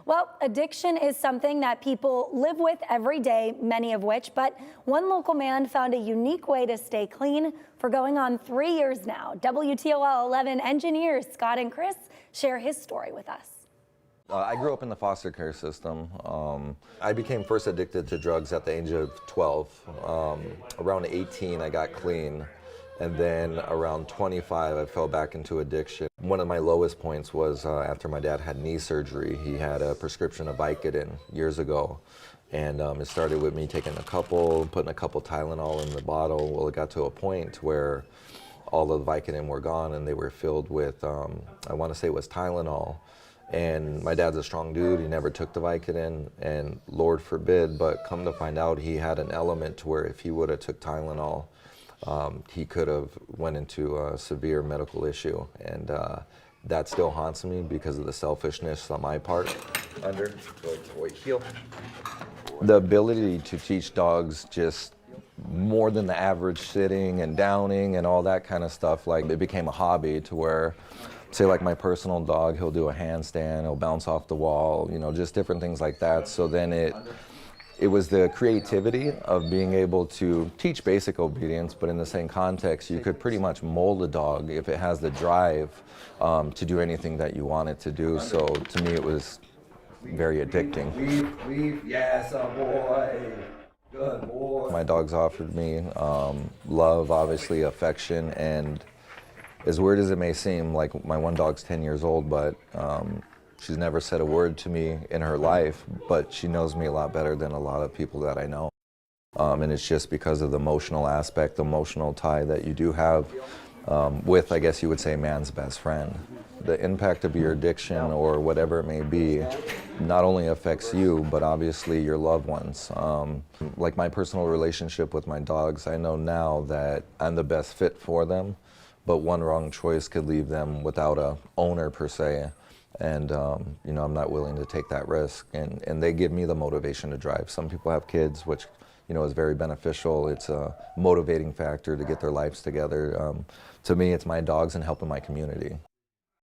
Well, addiction is something that people live with every day, many of which, but one local man found a unique way to stay clean for going on 3 years now. WTOL 11 engineers Scott and Chris share his story with us. I grew up in the foster care system. I became first addicted to drugs at the age of 12. Around 18, I got clean. And then around 25, I fell back into addiction. One of my lowest points was after my dad had knee surgery. He had a prescription of Vicodin years ago. And it started with me taking putting a couple Tylenol in the bottle. Well, it got to a point where all of the Vicodin were gone and they were filled with, I want to say it was Tylenol. And my dad's a strong dude, he never took the Vicodin, and Lord forbid, but come to find out he had an element to where if he would have took Tylenol, he could have went into a severe medical issue. And that still haunts me because of the selfishness on my part. Heel. The ability to teach dogs just more than the average sitting and downing and all that kind of stuff, like it became a hobby to where, say like my personal dog, he'll do a handstand, he'll bounce off the wall, you know, just different things like that. So then it was the creativity of being able to teach basic obedience, but in the same context, you could pretty much mold a dog if it has the drive to do anything that you want it to do. So to me, it was very addicting. Yes, a boy. Good boy. My dogs offered me love, obviously affection, and as weird as it may seem, like my one dog's 10 years old, but she's never said a word to me in her life, but she knows me a lot better than a lot of people that I know. And it's just because of the emotional aspect, the emotional tie that you do have with, I guess you would say, man's best friend. The impact of your addiction or whatever it may be not only affects you, but obviously your loved ones. Like my personal relationship with my dogs, I know now that I'm the best fit for them, but one wrong choice could leave them without a owner per se. And you know, I'm not willing to take that risk, and they give me the motivation to drive. Some people have kids, which you know is very beneficial. It's a motivating factor to get their lives together. To me, it's my dogs and helping my community.